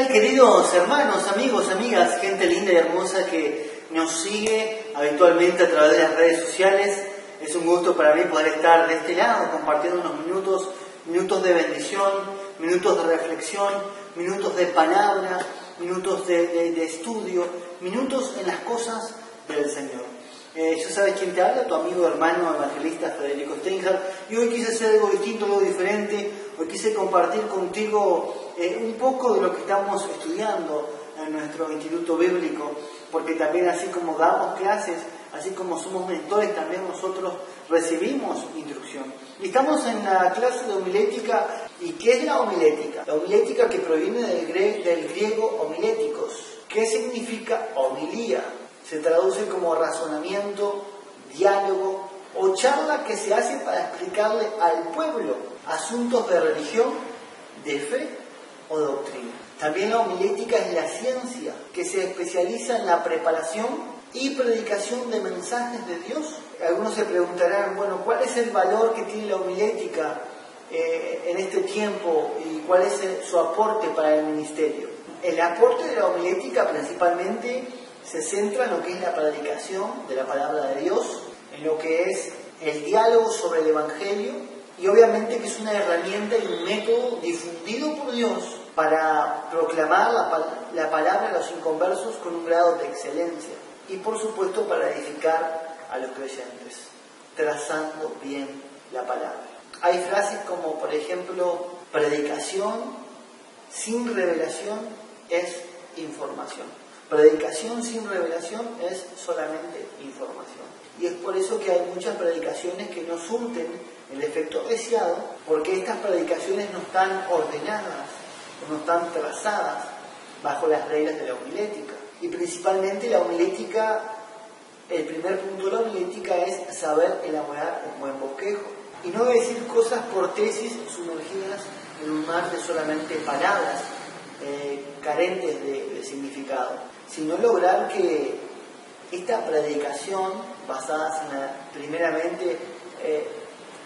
queridos hermanos, amigos, amigas, gente linda y hermosa que nos sigue habitualmente a través de las redes sociales? Es un gusto para mí poder estar de este lado, compartiendo unos minutos de bendición, minutos de reflexión, minutos de palabra, minutos de estudio, minutos en las cosas del Señor. Ya sabes quién te habla, tu amigo, hermano, evangelista Federico Steinhardt, y hoy quise hacer algo distinto, algo diferente. Hoy quise compartir contigo un poco de lo que estamos estudiando en nuestro instituto bíblico, porque también así como damos clases, así como somos mentores, también nosotros recibimos instrucción. Y estamos en la clase de homilética. ¿Y qué es la homilética? La homilética, que proviene del griego homiléticos. ¿Qué significa homilía? Se traduce como razonamiento, diálogo o charla que se hace para explicarle al pueblo asuntos de religión, de fe o doctrina. También la homilética es la ciencia que se especializa en la preparación y predicación de mensajes de Dios. Algunos se preguntarán, bueno, ¿cuál es el valor que tiene la homilética en este tiempo y cuál es su aporte para el ministerio? El aporte de la homilética principalmente se centra en lo que es la predicación de la palabra de Dios, en lo que es el diálogo sobre el Evangelio, y obviamente que es una herramienta y un método difundido por Dios para proclamar la palabra a los inconversos con un grado de excelencia, y por supuesto para edificar a los creyentes, trazando bien la palabra. Hay frases como, por ejemplo, predicación sin revelación es información. Predicación sin revelación es solamente información. Y es por eso que hay muchas predicaciones que no surten el efecto deseado, porque estas predicaciones no están ordenadas, no están trazadas bajo las reglas de la homilética. Y principalmente la homilética, el primer punto de la homilética es saber elaborar un buen bosquejo. Y no decir cosas por tesis sumergidas en un mar de solamente palabras carentes de significado, sino lograr que esta predicación, basadas primeramente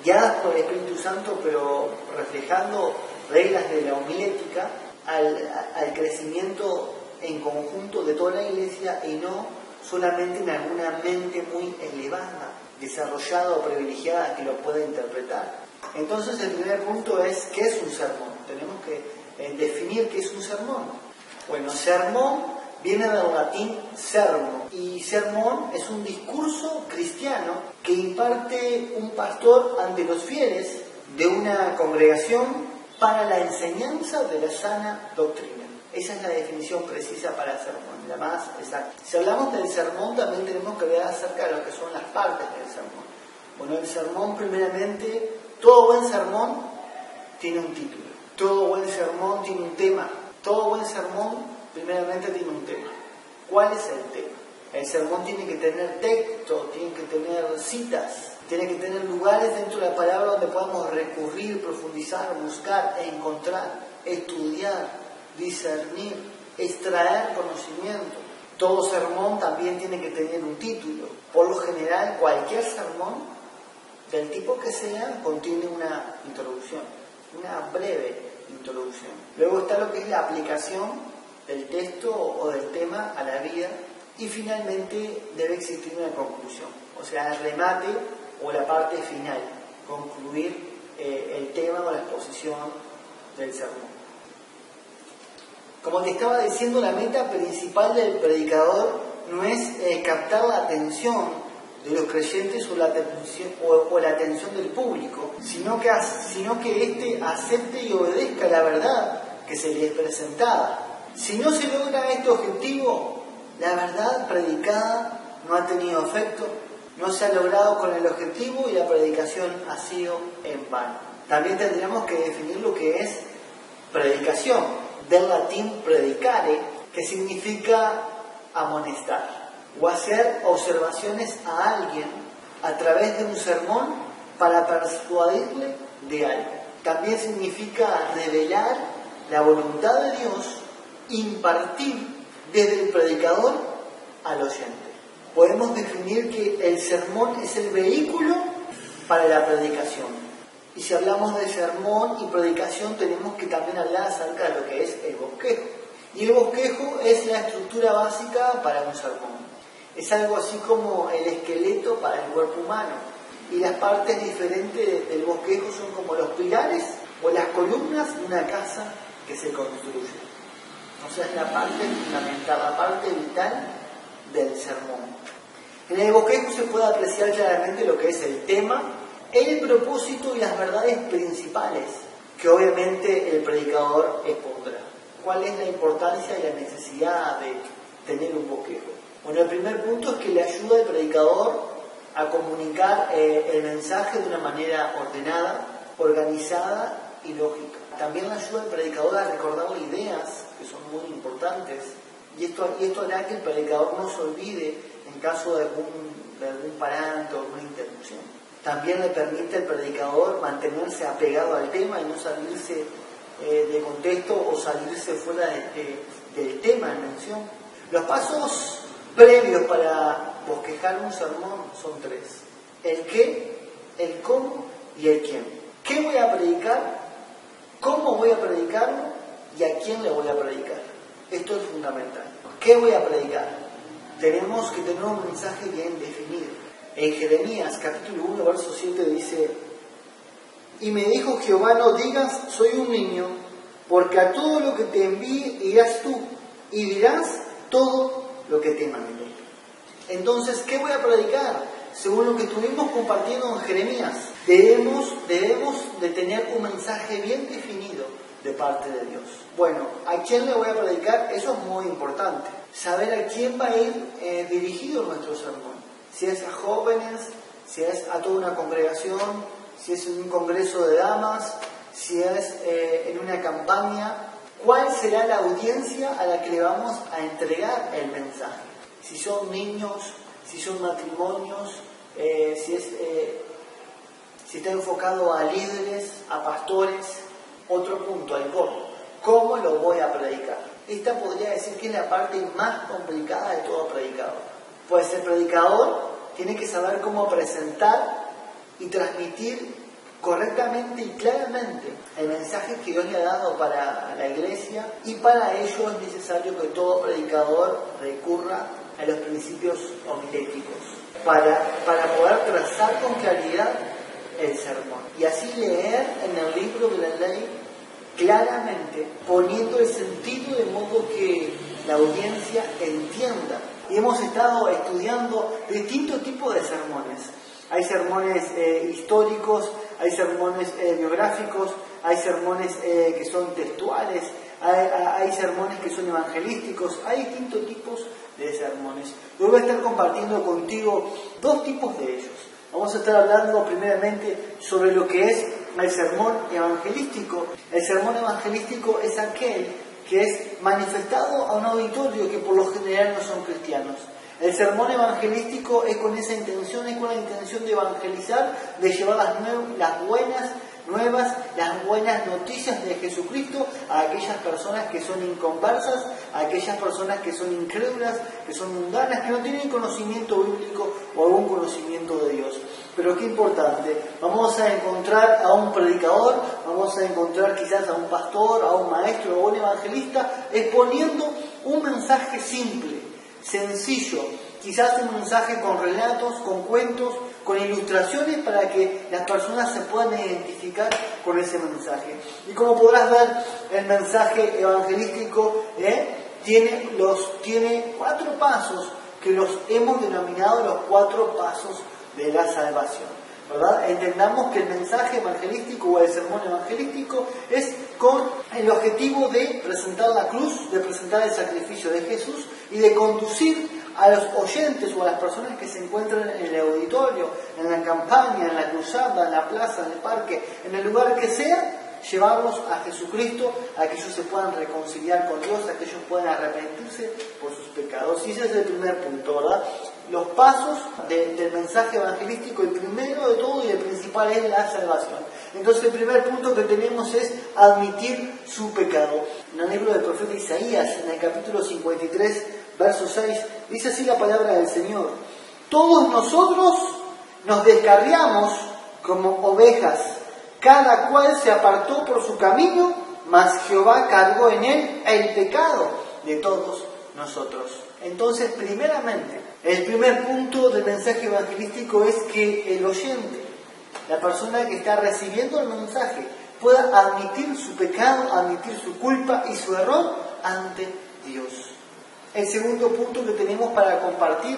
guiadas por el Espíritu Santo, pero reflejando reglas de la homilética, al crecimiento en conjunto de toda la iglesia y no solamente en alguna mente muy elevada, desarrollada o privilegiada que lo pueda interpretar. Entonces el primer punto es, ¿qué es un sermón? Tenemos que definir qué es un sermón. Bueno, sermón viene del latín sermo, y sermón es un discurso cristiano que imparte un pastor ante los fieles de una congregación para la enseñanza de la sana doctrina. Esa es la definición precisa para sermón, la más exacta. Si hablamos del sermón, también tenemos que ver acerca de lo que son las partes del sermón. Bueno, el sermón, primeramente, todo buen sermón tiene un título, todo buen sermón tiene un tema, todo buen sermón primeramente tiene un tema. ¿Cuál es el tema? El sermón tiene que tener texto, tiene que tener citas, tiene que tener lugares dentro de la palabra donde podamos recurrir, profundizar, buscar, encontrar, estudiar, discernir, extraer conocimiento. Todo sermón también tiene que tener un título. Por lo general, cualquier sermón, del tipo que sea, contiene una introducción, una breve introducción. Luego está lo que es la aplicación del texto o del tema a la vida, y finalmente debe existir una conclusión, o sea, el remate o la parte final, concluir el tema o la exposición del sermón. Como te estaba diciendo, la meta principal del predicador no es captar la atención de los creyentes o la atención del público, sino que éste acepte y obedezca la verdad que se le es presentada. Si no se logra este objetivo, la verdad predicada no ha tenido efecto, no se ha logrado con el objetivo y la predicación ha sido en vano. También tendríamos que definir lo que es predicación, del latín predicare, que significa amonestar o hacer observaciones a alguien a través de un sermón para persuadirle de algo. También significa revelar la voluntad de Dios, impartir desde el predicador al oyente. Podemos definir que el sermón es el vehículo para la predicación. Y si hablamos de sermón y predicación, tenemos que también hablar acerca de lo que es el bosquejo. Y el bosquejo es la estructura básica para un sermón. Es algo así como el esqueleto para el cuerpo humano. Y las partes diferentes del bosquejo son como los pilares o las columnas de una casa que se construye. O sea, es la parte fundamental, la parte vital del sermón. En el bosquejo se puede apreciar claramente lo que es el tema, el propósito y las verdades principales que obviamente el predicador expondrá. ¿Cuál es la importancia y la necesidad de tener un bosquejo? Bueno, el primer punto es que le ayuda al predicador a comunicar el mensaje de una manera ordenada, organizada y lógica. También le ayuda al predicador a recordar ideas que son muy importantes y esto hará que el predicador no se olvide en caso de algún parámetro o alguna interrupción. También le permite al predicador mantenerse apegado al tema y no salirse de contexto o salirse fuera del tema en mención. Los pasos previos para bosquejar un sermón son tres: el qué, el cómo y el quién. ¿Qué voy a predicar? ¿Cómo voy a predicarlo? ¿Y a quién le voy a predicar? Esto es fundamental. ¿Qué voy a predicar? Tenemos que tener un mensaje bien definido. En Jeremías capítulo 1 verso 7 dice: y me dijo Jehová, no digas soy un niño, porque a todo lo que te envíe irás tú y dirás todo lo que te mande. Entonces, ¿qué voy a predicar? Según lo que estuvimos compartiendo en Jeremías, debemos de tener un mensaje bien definido de parte de Dios. Bueno, ¿a quién le voy a predicar? Eso es muy importante. Saber a quién va a ir dirigido nuestro sermón. Si es a jóvenes, si es a toda una congregación, si es en un congreso de damas, si es en una campaña. ¿Cuál será la audiencia a la que le vamos a entregar el mensaje? Si son niños, si son matrimonios, si está enfocado a líderes, a pastores. Otro punto, el cómo. ¿Cómo lo voy a predicar? Esta podría decir que es la parte más complicada de todo predicador. Pues el predicador tiene que saber cómo presentar y transmitir correctamente y claramente el mensaje que Dios le ha dado para la iglesia, y para ello es necesario que todo predicador recurra a los principios homiléticos para poder trazar con claridad el sermón y así leer en el libro de la ley claramente, poniendo el sentido de modo que la audiencia entienda. Y hemos estado estudiando distintos tipos de sermones. Hay sermones históricos, hay sermones biográficos, hay sermones que son textuales, hay sermones que son evangelísticos, hay distintos tipos de sermones. Yo voy a estar compartiendo contigo dos tipos de ellos. Vamos a estar hablando primeramente sobre lo que es el sermón evangelístico. El sermón evangelístico es aquel que es manifestado a un auditorio que por lo general no son cristianos. El sermón evangelístico es con esa intención, es con la intención de evangelizar, de llevar las buenas nuevas, las buenas noticias de Jesucristo a aquellas personas que son inconversas, a aquellas personas que son incrédulas, que son mundanas, que no tienen conocimiento bíblico o algún conocimiento de Dios. Pero qué importante, vamos a encontrar a un predicador, vamos a encontrar quizás a un pastor, a un maestro o a un evangelista exponiendo un mensaje simple, sencillo, quizás un mensaje con relatos, con cuentos, con ilustraciones para que las personas se puedan identificar con ese mensaje. Y como podrás ver, el mensaje evangelístico tiene 4 pasos que los hemos denominado los 4 pasos de la salvación, ¿verdad? Entendamos que el mensaje evangelístico o el sermón evangelístico es con el objetivo de presentar la cruz, de presentar el sacrificio de Jesús y de conducir a los oyentes o a las personas que se encuentran en el auditorio, en la campaña, en la cruzada, en la plaza, en el parque, en el lugar que sea, llevarlos a Jesucristo, a que ellos se puedan reconciliar con Dios, a que ellos puedan arrepentirse por sus pecados. Y ese es el primer punto, ¿verdad? Los pasos del mensaje evangelístico, el primero de todo y el principal es la salvación. Entonces el primer punto que tenemos es admitir su pecado. En el libro del profeta Isaías, en el capítulo 53, verso 6, dice así la palabra del Señor: todos nosotros nos descarriamos como ovejas, cada cual se apartó por su camino mas Jehová cargó en él el pecado de todos nosotros. Entonces, primeramente, el primer punto del mensaje evangelístico es que el oyente, la persona que está recibiendo el mensaje, pueda admitir su pecado, admitir su culpa y su error ante Dios. El segundo punto que tenemos para compartir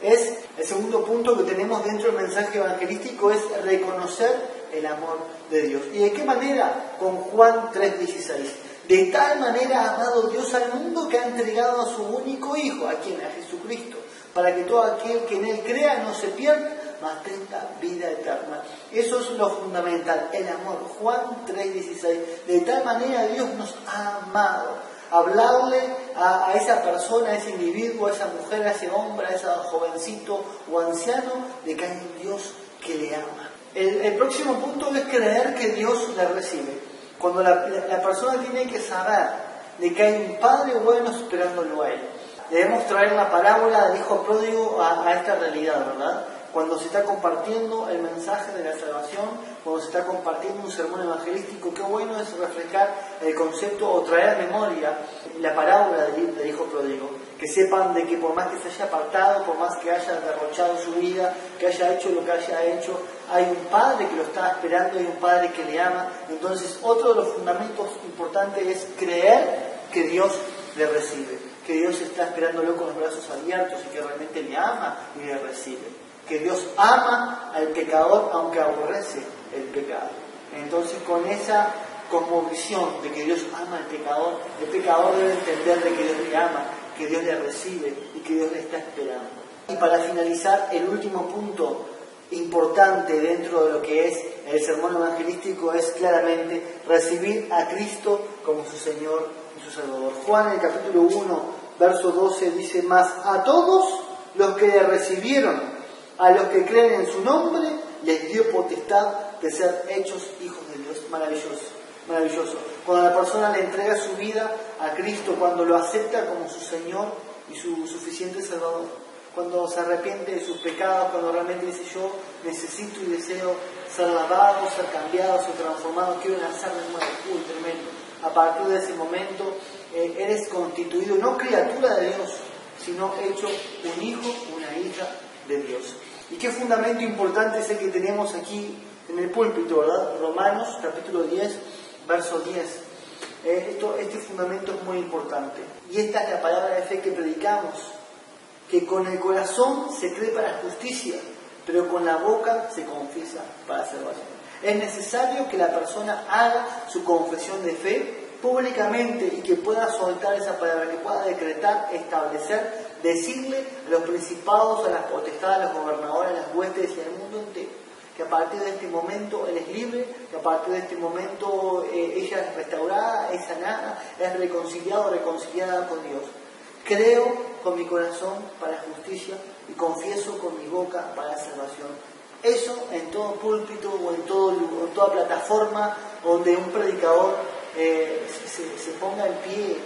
el segundo punto que tenemos dentro del mensaje evangelístico es reconocer el amor de Dios. ¿Y de qué manera? Con Juan 3:16. De tal manera ha amado Dios al mundo que ha entregado a su único Hijo, ¿a quién? A Jesucristo, para que todo aquel que en Él crea no se pierda, mas tenga vida eterna. Eso es lo fundamental, el amor. Juan 3:16. De tal manera Dios nos ha amado. Hablarle a esa persona, a ese individuo, a esa mujer, a ese hombre, a ese jovencito o anciano, de que hay un Dios que le ama. El próximo punto es creer que Dios le recibe. Cuando la persona tiene que saber de que hay un Padre bueno esperándolo a él. Debemos traer la parábola del hijo pródigo a esta realidad, ¿verdad? Cuando se está compartiendo el mensaje de la salvación, cuando se está compartiendo un sermón evangelístico, qué bueno es reflejar el concepto o traer a memoria la parábola del hijo pródigo. Que sepan de que por más que se haya apartado, por más que haya derrochado su vida, que haya hecho lo que haya hecho, hay un Padre que lo está esperando, hay un Padre que le ama. Entonces, otro de los fundamentos importantes es creer que Dios le recibe, que Dios está esperándolo con los brazos abiertos y que realmente le ama y le recibe. Que Dios ama al pecador aunque aborrece el pecado. Entonces, con esa cosmovisión de que Dios ama al pecador, el pecador debe entender de que Dios le ama, que Dios le recibe y que Dios le está esperando. Y para finalizar, el último punto importante dentro de lo que es el sermón evangelístico es claramente recibir a Cristo como su Señor y su Salvador. Juan, en el capítulo 1, verso 12, dice: mas a todos los que le recibieron, a los que creen en su nombre, les dio potestad de ser hechos hijos de Dios. Maravilloso, maravilloso. Cuando la persona le entrega su vida a Cristo, cuando lo acepta como su Señor y su suficiente Salvador, cuando se arrepiente de sus pecados, cuando realmente dice: yo necesito y deseo ser lavado, ser cambiado, ser transformado, quiero nacer de nuevo. Tremendo. A partir de ese momento eres constituido no criatura de Dios, sino hecho un hijo, una hija de Dios. Y qué fundamento importante es el que tenemos aquí en el púlpito, ¿verdad? Romanos capítulo 10, verso 10. Este fundamento es muy importante. Y esta es la palabra de fe que predicamos, que con el corazón se cree para justicia, pero con la boca se confiesa para salvación. Es necesario que la persona haga su confesión de fe públicamente y que pueda soltar esa palabra, que pueda decretar, establecer, decirle a los principados, a las potestades, a los gobernadores, a las huestes y al mundo entero, que a partir de este momento él es libre, que a partir de este momento ella es restaurada, es sanada, es reconciliado, reconciliada con Dios. Creo con mi corazón para justicia y confieso con mi boca para salvación. Eso en todo púlpito o en toda plataforma donde un predicador se ponga en pie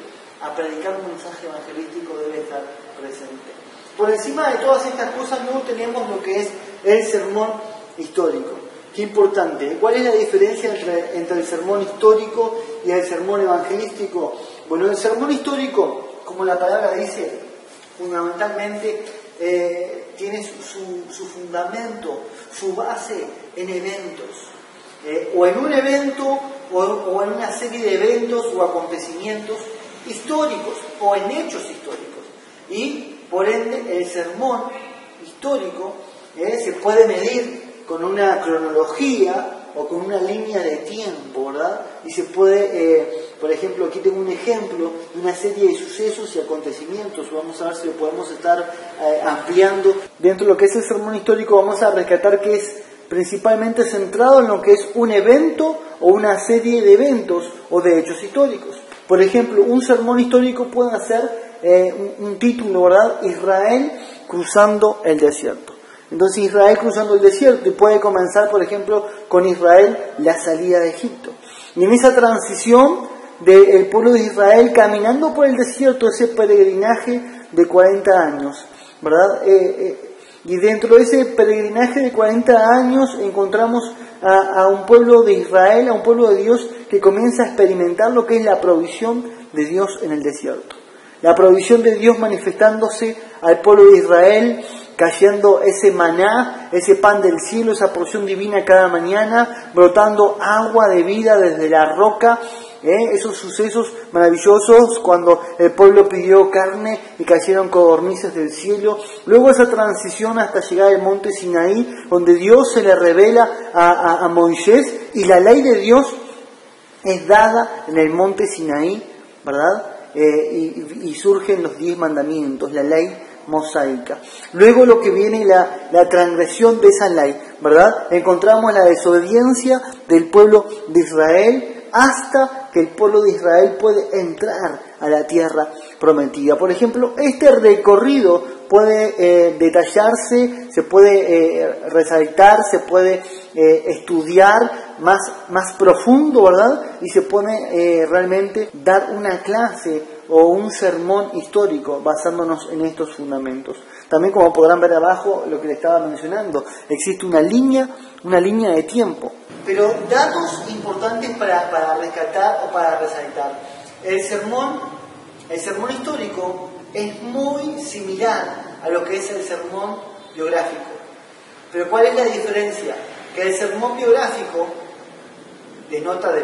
a predicar un mensaje evangelístico debe estar presente. Por encima de todas estas cosas no tenemos lo que es el sermón histórico. Qué importante. ¿Cuál es la diferencia entre el sermón histórico y el sermón evangelístico? Bueno, el sermón histórico, como la palabra dice, fundamentalmente tiene su fundamento, su base en eventos. O en un evento o en una serie de eventos o acontecimientos históricos o en hechos históricos. Y por ende el sermón histórico se puede medir con una cronología o con una línea de tiempo, ¿verdad? Y se puede, por ejemplo, aquí tengo un ejemplo de una serie de sucesos y acontecimientos. Vamos a ver si lo podemos estar ampliando. Dentro de lo que es el sermón histórico vamos a rescatar que es principalmente centrado en lo que es un evento o una serie de eventos o de hechos históricos. Por ejemplo, un sermón histórico puede ser un título, ¿verdad? Israel cruzando el desierto. Entonces Israel cruzando el desierto, y puede comenzar, por ejemplo, con Israel la salida de Egipto. Y en esa transición del pueblo de Israel caminando por el desierto, ese peregrinaje de 40 años, ¿verdad? Y dentro de ese peregrinaje de 40 años encontramos a un pueblo de Israel, a un pueblo de Dios que comienza a experimentar lo que es la provisión de Dios en el desierto. La provisión de Dios manifestándose al pueblo de Israel, cayendo ese maná, ese pan del cielo, esa porción divina cada mañana, brotando agua de vida desde la roca. Esos sucesos maravillosos cuando el pueblo pidió carne y cayeron codornices del cielo. Luego esa transición hasta llegar al monte Sinaí, donde Dios se le revela a Moisés y la ley de Dios es dada en el monte Sinaí, ¿verdad? Y surgen los 10 mandamientos, la ley mosaica. Luego lo que viene la transgresión de esa ley, ¿verdad? Encontramos la desobediencia del pueblo de Israel hasta que el pueblo de Israel puede entrar a la tierra prometida. Por ejemplo, este recorrido puede detallarse, se puede resaltar, se puede estudiar más profundo, ¿verdad? Y se puede realmente dar una clase o un sermón histórico basándonos en estos fundamentos. También, como podrán ver abajo, lo que les estaba mencionando, existe una línea de tiempo. Pero datos importantes para rescatar o para resaltar. El sermón histórico es muy similar a lo que es el sermón biográfico. Pero ¿cuál es la diferencia? Que el sermón biográfico denota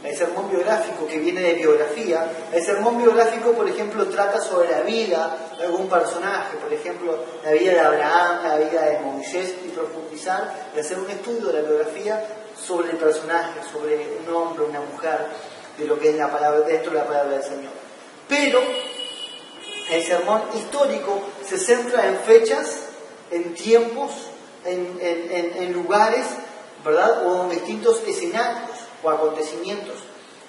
el sermón biográfico que viene de biografía. El sermón biográfico, por ejemplo, trata sobre la vida de algún personaje, por ejemplo, la vida de Abraham, la vida de Moisés, y profundizar y hacer un estudio de la biografía sobre el personaje, sobre un hombre, una mujer, de lo que es la palabra, dentro de la palabra del Señor. Pero el sermón histórico se centra en fechas, en tiempos, en lugares, ¿verdad? O en distintos escenarios o acontecimientos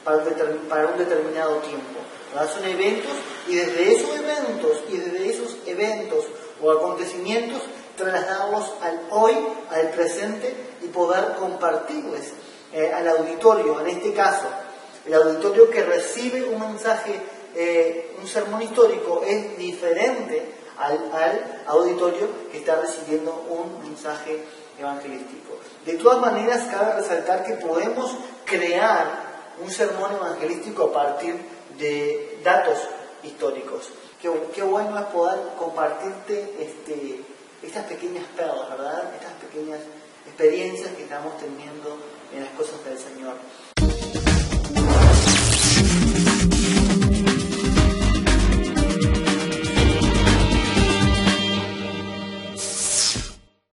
para un determinado tiempo, ¿verdad? Son eventos y desde esos eventos o acontecimientos trasladarlos al hoy, al presente y poder compartirles al auditorio. En este caso, el auditorio que recibe un mensaje, un sermón histórico, es diferente al auditorio que está recibiendo un mensaje evangelístico. De todas maneras, cabe resaltar que podemos crear un sermón evangelístico a partir de datos históricos. Qué bueno es poder compartirte estas pequeñas perlas, ¿verdad? Estas pequeñas experiencias que estamos teniendo en las cosas del Señor.